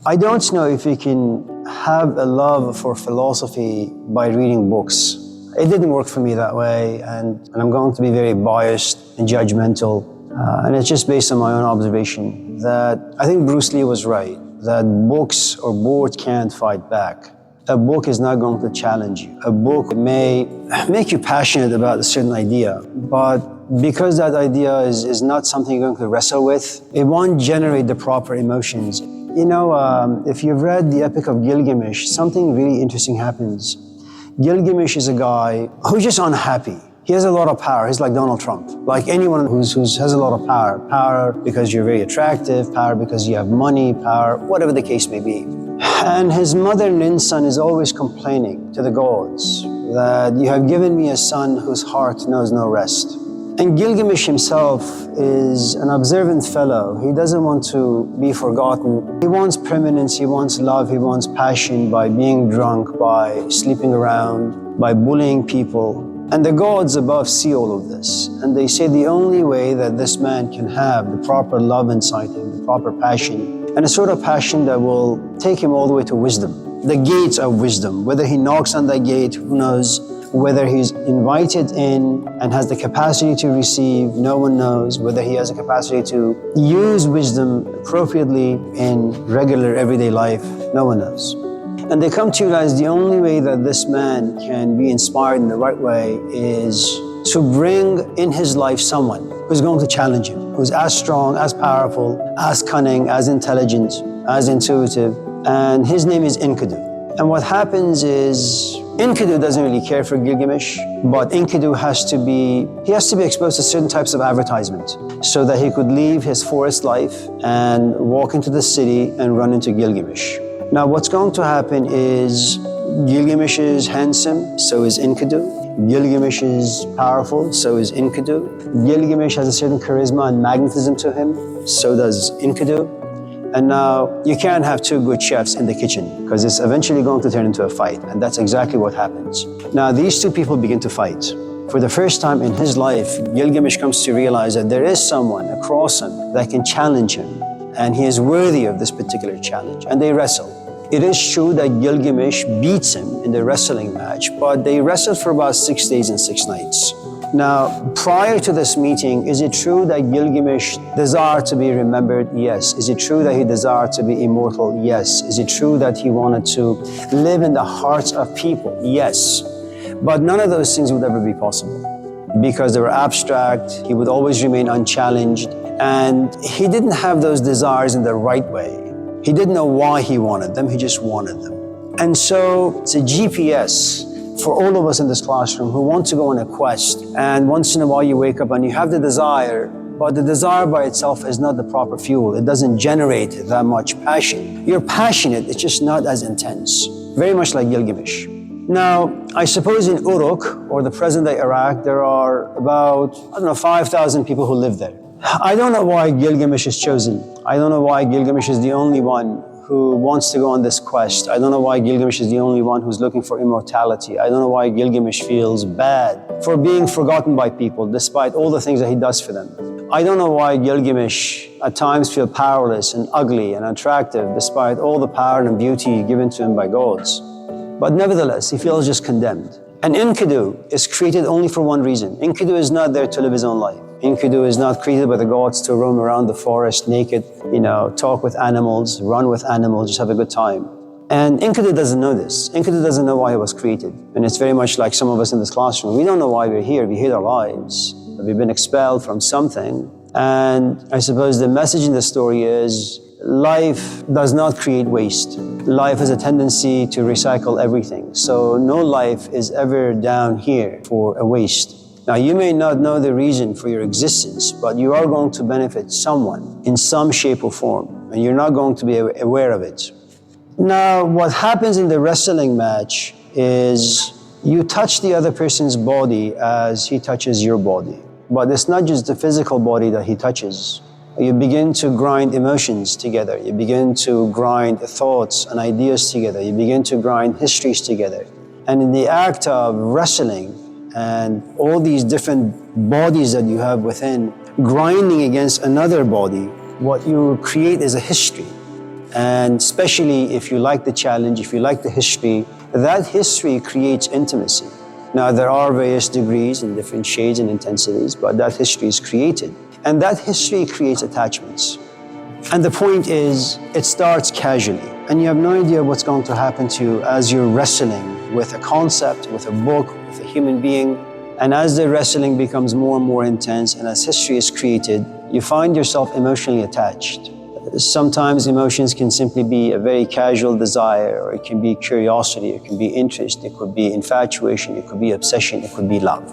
I don't know if you can have a love for philosophy by reading books. It didn't work for me that way, and I'm going to be very biased and judgmental. And it's just based on my own observation that I think Bruce Lee was right, that books or boards can't fight back. A book is not going to challenge you. A book may make you passionate about a certain idea, but because that idea is not something you're going to wrestle with, it won't generate the proper emotions. You know, if you've read the Epic of Gilgamesh, something really interesting happens. Gilgamesh is a guy who's just unhappy. He has a lot of power. He's like Donald Trump. Like anyone who has a lot of power. Power because you're very attractive, power because you have money, power, whatever the case may be. And his mother Ninsun is always complaining to the gods that you have given me a son whose heart knows no rest. And Gilgamesh himself is an observant fellow. He doesn't want to be forgotten. He wants permanence, he wants love, he wants passion by being drunk, by sleeping around, by bullying people. And the gods above see all of this. And they say the only way that this man can have the proper love inside him, the proper passion, and a sort of passion that will take him all the way to wisdom, the gates of wisdom. Whether he knocks on that gate, who knows? Whether he's invited in and has the capacity to receive, no one knows. Whether he has the capacity to use wisdom appropriately in regular everyday life, no one knows. And they come to realize the only way that this man can be inspired in the right way is to bring in his life someone who's going to challenge him, who's as strong, as powerful, as cunning, as intelligent, as intuitive. And his name is Enkidu. And what happens is Enkidu doesn't really care for Gilgamesh, but Enkidu has to be exposed to certain types of advertisement so that he could leave his forest life and walk into the city and run into Gilgamesh. Now what's going to happen is Gilgamesh is handsome, so is Enkidu. Gilgamesh is powerful, so is Enkidu. Gilgamesh has a certain charisma and magnetism to him, so does Enkidu. And now you can't have two good chefs in the kitchen because it's eventually going to turn into a fight. And that's exactly what happens. Now these two people begin to fight. For the first time in his life, Gilgamesh comes to realize that there is someone across him that can challenge him. And he is worthy of this particular challenge. And they wrestle. It is true that Gilgamesh beats him in the wrestling match, but they wrestled for about 6 days and 6 nights. Now, prior to this meeting, is it true that Gilgamesh desired to be remembered? Yes. Is it true that he desired to be immortal? Yes. Is it true that he wanted to live in the hearts of people? Yes. But none of those things would ever be possible because they were abstract. He would always remain unchallenged, and he didn't have those desires in the right way. He didn't know why he wanted them, he just wanted them. And so it's a GPS for all of us in this classroom who want to go on a quest, and once in a while you wake up and you have the desire, but the desire by itself is not the proper fuel. It doesn't generate that much passion. You're passionate, it's just not as intense. Very much like Gilgamesh. Now, I suppose in Uruk, or the present-day Iraq, there are about, 5,000 people who live there. I don't know why Gilgamesh is chosen. I don't know why Gilgamesh is the only one who wants to go on this quest. I don't know why Gilgamesh is the only one who's looking for immortality. I don't know why Gilgamesh feels bad for being forgotten by people despite all the things that he does for them. I don't know why Gilgamesh at times feels powerless and ugly and unattractive despite all the power and beauty given to him by gods. But nevertheless, he feels just condemned. And Enkidu is created only for one reason. Enkidu is not there to live his own life. Enkidu is not created by the gods to roam around the forest naked, talk with animals, run with animals, just have a good time. And Enkidu doesn't know this. Enkidu doesn't know why he was created. And it's very much like some of us in this classroom. We don't know why we're here. We hate our lives. We've been expelled from something. And I suppose the message in the story is life does not create waste. Life has a tendency to recycle everything. So no life is ever down here for a waste. Now, you may not know the reason for your existence, but you are going to benefit someone in some shape or form, and you're not going to be aware of it. Now, what happens in the wrestling match is you touch the other person's body as he touches your body. But it's not just the physical body that he touches. You begin to grind emotions together. You begin to grind thoughts and ideas together. You begin to grind histories together. And in the act of wrestling, and all these different bodies that you have within grinding against another body, what you create is a history. And especially if you like the challenge, if you like the history, that history creates intimacy. Now, there are various degrees and different shades and intensities, but that history is created. And that history creates attachments. And the point is, it starts casually. And you have no idea what's going to happen to you as you're wrestling with a concept, with a book, with a human being. And as the wrestling becomes more and more intense, and as history is created, you find yourself emotionally attached. Sometimes emotions can simply be a very casual desire, or it can be curiosity, it can be interest, it could be infatuation, it could be obsession, it could be love.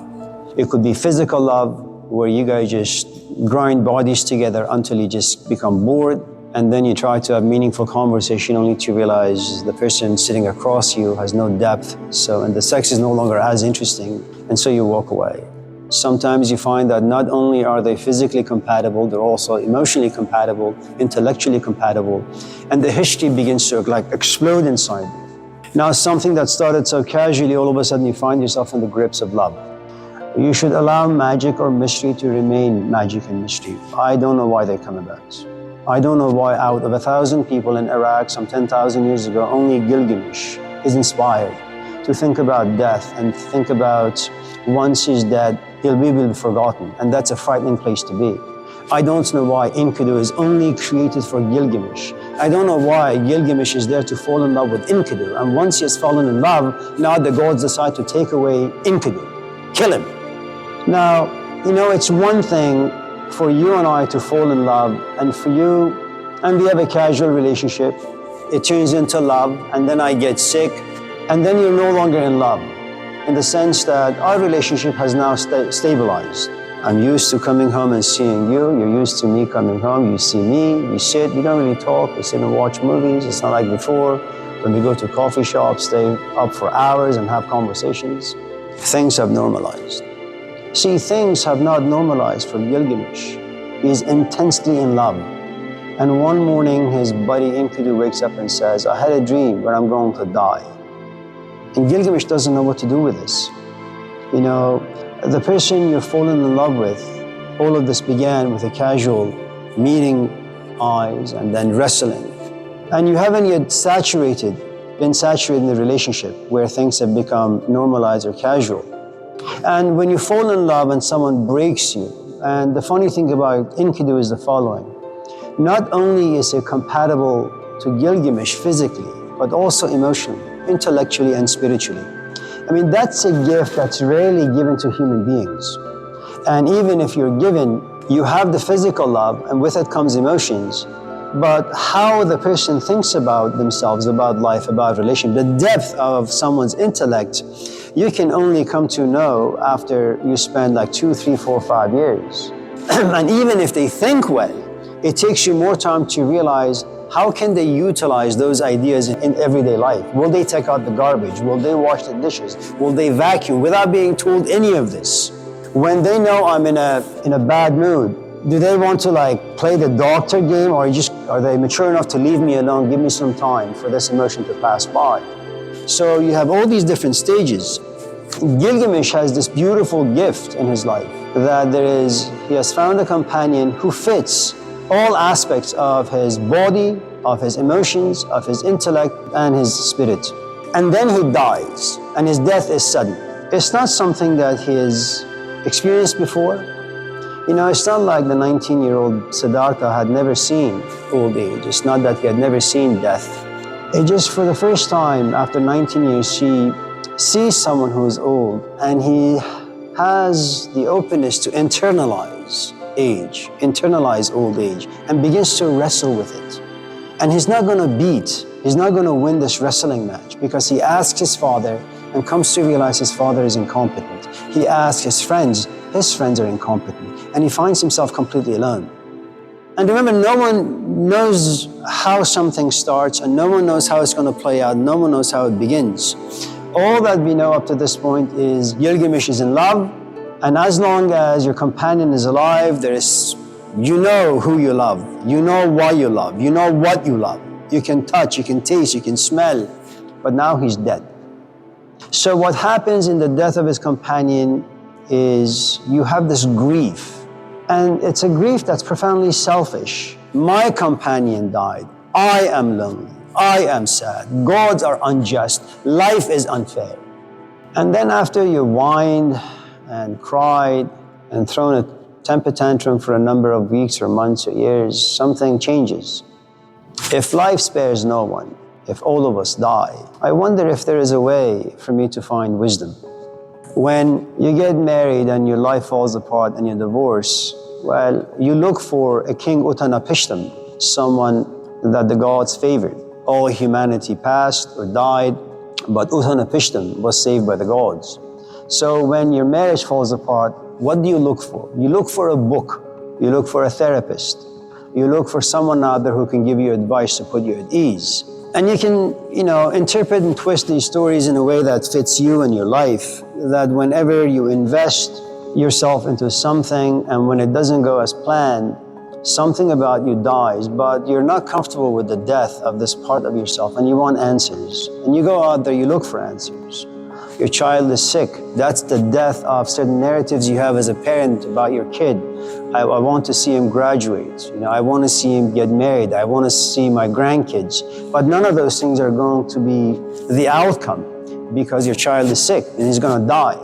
It could be physical love, where you guys just grind bodies together until you just become bored, and then you try to have meaningful conversation only to realize the person sitting across you has no depth, and the sex is no longer as interesting, and so you walk away. Sometimes you find that not only are they physically compatible, they're also emotionally compatible, intellectually compatible, and the history begins to explode inside you. Now, something that started so casually, all of a sudden you find yourself in the grips of love. You should allow magic or mystery to remain magic and mystery. I don't know why they come about. I don't know why out of 1,000 people in Iraq some 10,000 years ago, only Gilgamesh is inspired to think about death and think about once he's dead, he'll be forgotten. And that's a frightening place to be. I don't know why Enkidu is only created for Gilgamesh. I don't know why Gilgamesh is there to fall in love with Enkidu. And once he has fallen in love, now the gods decide to take away Enkidu, kill him. Now, it's one thing for you and I to fall in love, and for you, and we have a casual relationship, it turns into love, and then I get sick, and then you're no longer in love, in the sense that our relationship has now stabilized. I'm used to coming home and seeing you, you're used to me coming home, you see me, we sit, we don't really talk, we sit and watch movies. It's not like before, when we go to coffee shops, stay up for hours and have conversations. Things have normalized. See, things have not normalized for Gilgamesh. He is intensely in love. And one morning, his buddy Enkidu wakes up and says, I had a dream where I'm going to die. And Gilgamesh doesn't know what to do with this. The person you're falling in love with, all of this began with a casual meeting eyes and then wrestling. And you haven't yet been saturated in the relationship where things have become normalized or casual. And when you fall in love and someone breaks you, and the funny thing about Enkidu is the following. Not only is he compatible to Gilgamesh physically, but also emotionally, intellectually, and spiritually. That's a gift that's rarely given to human beings. And even if you're given, you have the physical love, and with it comes emotions. But how the person thinks about themselves, about life, about relation, the depth of someone's intellect, you can only come to know after you spend 2, 3, 4, 5 years. And even if they think well, it takes you more time to realize how can they utilize those ideas in everyday life. Will they take out the garbage? Will they wash the dishes? Will they vacuum without being told any of this? When they know I'm in a bad mood, do they want to play the doctor game, or are they mature enough to leave me alone, give me some time for this emotion to pass by? So you have all these different stages. Gilgamesh has this beautiful gift in his life that he has found a companion who fits all aspects of his body, of his emotions, of his intellect, and his spirit. And then he dies, and his death is sudden. It's not something that he has experienced before. It's not like the 19-year-old Siddhartha had never seen old age. It's not that he had never seen death. It just, for the first time, after 19 years, he sees someone who is old, and he has the openness to internalize age, internalize old age, and begins to wrestle with it. And he's not going to win this wrestling match, because he asks his father and comes to realize his father is incompetent. He asks his friends are incompetent, and he finds himself completely alone. And remember, no one knows how something starts, and no one knows how it's going to play out. No one knows how it begins. All that we know up to this point is Gilgamesh is in love, and as long as your companion is alive, you know who you love, you know why you love, you know what you love. You can touch, you can taste, you can smell, but now he's dead. So what happens in the death of his companion is you have this grief, and it's a grief that's profoundly selfish. My companion died. I am lonely. I am sad. Gods are unjust. Life is unfair. And then after you whined and cried and thrown a temper tantrum for a number of weeks or months or years, something changes. If life spares no one, if all of us die, I wonder if there is a way for me to find wisdom. When you get married and your life falls apart and you divorce, well, you look for a king Utanapishtim, someone that the gods favored. All humanity passed or died, but Utanapishtim was saved by the gods. So when your marriage falls apart, what do you look for? You look for a book. You look for a therapist. You look for someone out there who can give you advice to put you at ease. And you can, interpret and twist these stories in a way that fits you and your life, that whenever you invest yourself into something and when it doesn't go as planned, something about you dies, but you're not comfortable with the death of this part of yourself and you want answers. And you go out there, you look for answers. Your child is sick. That's the death of certain narratives you have as a parent about your kid. I want to see him graduate. I want to see him get married. I want to see my grandkids. But none of those things are going to be the outcome because your child is sick and he's going to die.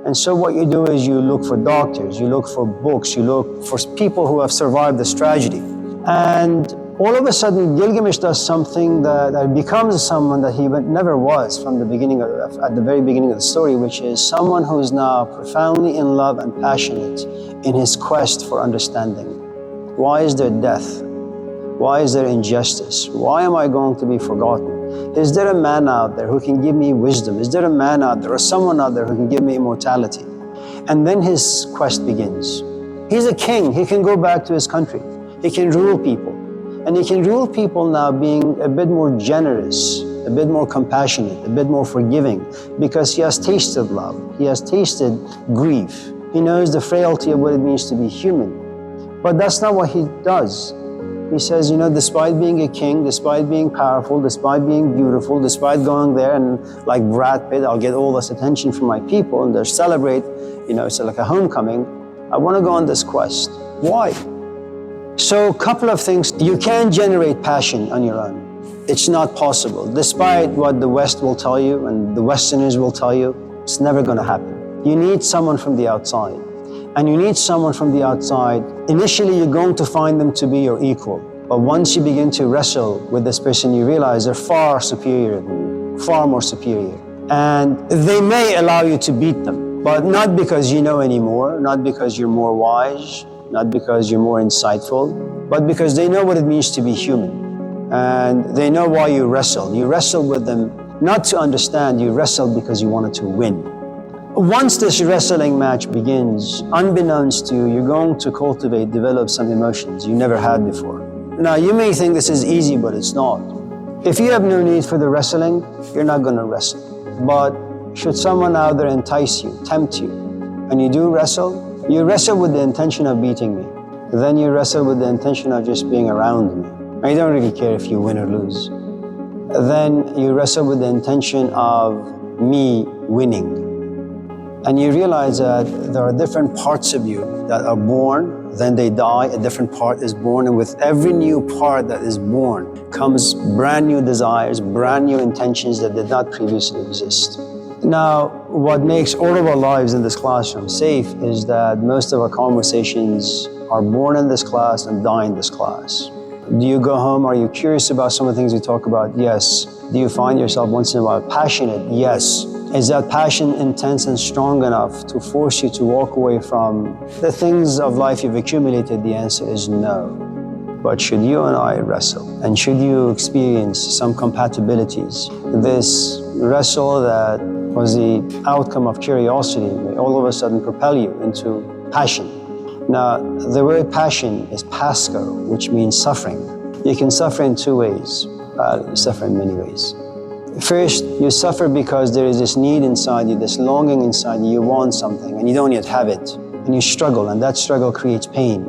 And so what you do is you look for doctors, you look for books, you look for people who have survived this tragedy. And all of a sudden, Gilgamesh does something that becomes someone that he never was from the beginning, at the very beginning of the story, which is someone who is now profoundly in love and passionate in his quest for understanding. Why is there death? Why is there injustice? Why am I going to be forgotten? Is there a man out there who can give me wisdom? Is there a man out there or someone out there who can give me immortality? And then his quest begins. He's a king. He can go back to his country. He can rule people. And he can rule people now being a bit more generous, a bit more compassionate, a bit more forgiving, because he has tasted love. He has tasted grief. He knows the frailty of what it means to be human. But that's not what he does. He says, despite being a king, despite being powerful, despite being beautiful, despite going there and like Brad Pitt, I'll get all this attention from my people and they'll celebrate, it's like a homecoming. I want to go on this quest. Why? So a couple of things. You can't generate passion on your own. It's not possible. Despite what the West will tell you and the Westerners will tell you, it's never going to happen. You need someone from the outside. And you need someone from the outside. Initially, you're going to find them to be your equal. But once you begin to wrestle with this person, you realize they're far superior than you, far more superior. And they may allow you to beat them, but not because you know anymore, not because you're more wise, not because you're more insightful, but because they know what it means to be human. And they know why you wrestle. You wrestle with them not to understand, you wrestle because you wanted to win. Once this wrestling match begins, unbeknownst to you, you're going to develop some emotions you never had before. Now, you may think this is easy, but it's not. If you have no need for the wrestling, you're not going to wrestle. But should someone out there entice you, tempt you, and you do wrestle, you wrestle with the intention of beating me. Then you wrestle with the intention of just being around me. I don't really care if you win or lose. Then you wrestle with the intention of me winning. And you realize that there are different parts of you that are born, then they die, a different part is born, and with every new part that is born comes brand new desires, brand new intentions that did not previously exist. Now, what makes all of our lives in this classroom safe is that most of our conversations are born in this class and die in this class. Do you go home? Are you curious about some of the things we talk about? Yes. Do you find yourself once in a while passionate? Yes. Is that passion intense and strong enough to force you to walk away from the things of life you've accumulated? The answer is no. But should you and I wrestle, and should you experience some compatibilities, this wrestle that was the outcome of curiosity may all of a sudden propel you into passion. Now, the word passion is pasco, which means suffering. You can suffer in two ways. You suffer in many ways. First, you suffer because there is this need inside you, this longing inside you. You want something and you don't yet have it. And you struggle, and that struggle creates pain.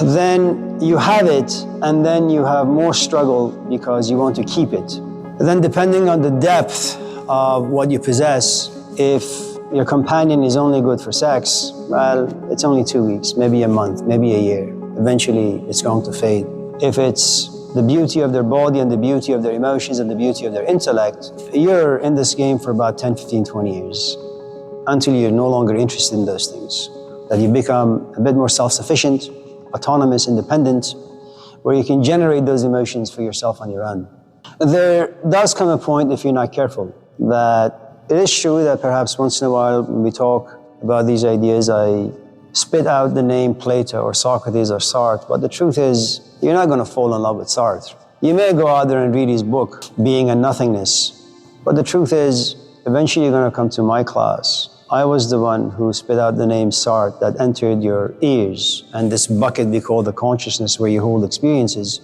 Then you have it, and then you have more struggle because you want to keep it. Then depending on the depth of what you possess, if your companion is only good for sex, well, it's only 2 weeks, maybe a month, maybe a year. Eventually, it's going to fade. If it's the beauty of their body and the beauty of their emotions and the beauty of their intellect, you're in this game for about 10, 15, 20 years until you're no longer interested in those things. That you become a bit more self-sufficient, autonomous, independent, where you can generate those emotions for yourself on your own. There does come a point, if you're not careful, that it is true that perhaps once in a while when we talk about these ideas, I spit out the name Plato or Socrates or Sartre, but the truth is, you're not going to fall in love with Sartre. You may go out there and read his book, Being and Nothingness, but the truth is, eventually you're going to come to my class. I was the one who spit out the name Sartre that entered your ears and this bucket we call the consciousness where you hold experiences.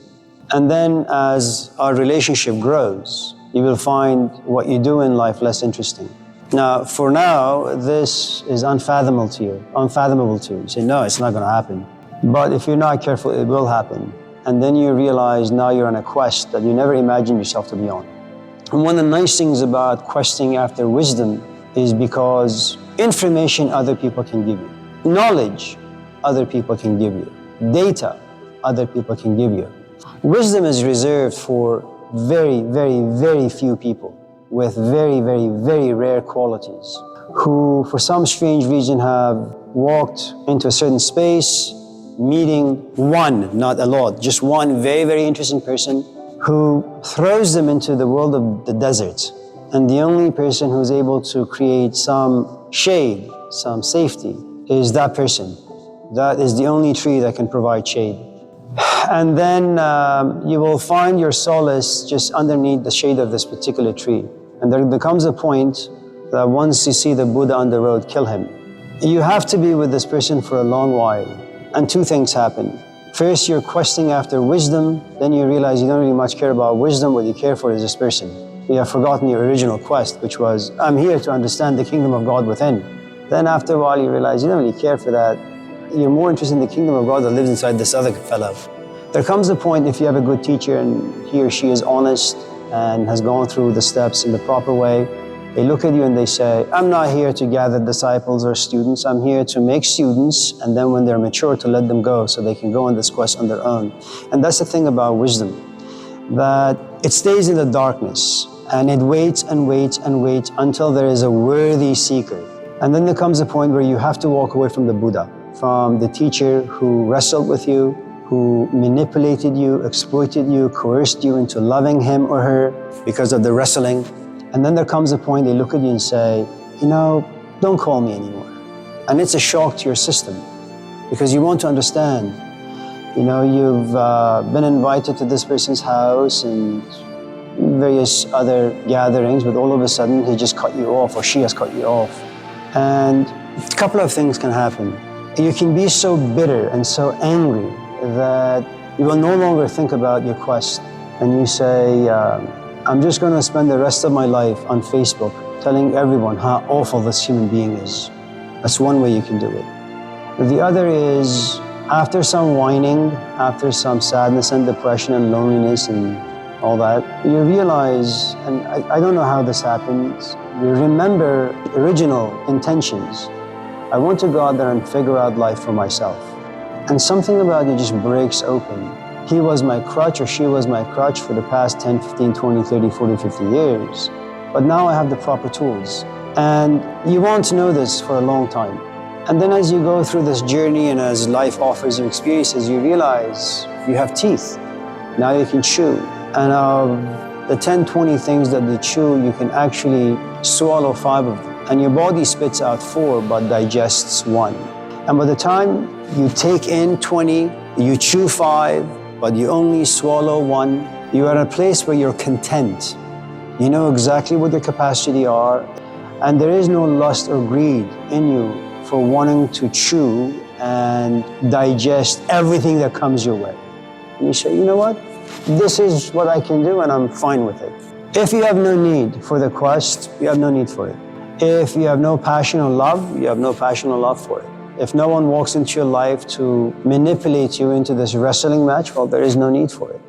And then as our relationship grows, you will find what you do in life less interesting. Now, for now, this is unfathomable to you. You say, no, it's not going to happen. But if you're not careful, it will happen. And then you realize now you're on a quest that you never imagined yourself to be on. And one of the nice things about questing after wisdom is because information other people can give you, knowledge other people can give you, data other people can give you. Wisdom is reserved for very, very, very few people with very, very, very rare qualities who, for some strange reason, have walked into a certain space, meeting one, not a lot, just one very, very interesting person who throws them into the world of the desert. And the only person who's able to create some shade, some safety, is that person. That is the only tree that can provide shade. And then you will find your solace just underneath the shade of this particular tree. And there comes a point that once you see the Buddha on the road, kill him. You have to be with this person for a long while. And two things happen. First, you're questing after wisdom. Then you realize you don't really much care about wisdom. What you care for is this person. You have forgotten your original quest, which was, I'm here to understand the kingdom of God within. Then after a while, you realize you don't really care for that. You're more interested in the kingdom of God that lives inside this other fellow. There comes a point, if you have a good teacher and he or she is honest and has gone through the steps in the proper way, they look at you and they say, I'm not here to gather disciples or students. I'm here to make students, and then when they're mature, to let them go so they can go on this quest on their own. And that's the thing about wisdom, that it stays in the darkness. And it waits and waits and waits until there is a worthy seeker. And then there comes a point where you have to walk away from the Buddha, from the teacher who wrestled with you, who manipulated you, exploited you, coerced you into loving him or her because of the wrestling. And then there comes a point they look at you and say, you know, don't call me anymore. And it's a shock to your system because you want to understand. You know, you've been invited to this person's house and various other gatherings, but all of a sudden he just cut you off or she has cut you off. And a couple of things can happen. You can be so bitter and so angry that you will no longer think about your quest. And you say, I'm just going to spend the rest of my life on Facebook telling everyone how awful this human being is. That's one way you can do it. The other is, after some whining, after some sadness and depression and loneliness and all that, you realize, and I don't know how this happens, you remember original intentions. I want to go out there and figure out life for myself. And something about you just breaks open. He was my crutch or she was my crutch for the past 10, 15, 20, 30, 40, 50 years. But now I have the proper tools. And you want to know this for a long time. And then as you go through this journey and as life offers you experiences, you realize you have teeth. Now you can chew. And of the 10, 20 things that you chew, you can actually swallow 5 of them. And your body spits out 4, but digests 1. And by the time you take in 20, you chew 5, but you only swallow 1, you are at a place where you're content. You know exactly what your capacity are, and there is no lust or greed in you for wanting to chew and digest everything that comes your way. And you say, you know what? This is what I can do and I'm fine with it. If you have no need for the quest, you have no need for it. If you have no passion or love, you have no passion or love for it. If no one walks into your life to manipulate you into this wrestling match, well, there is no need for it.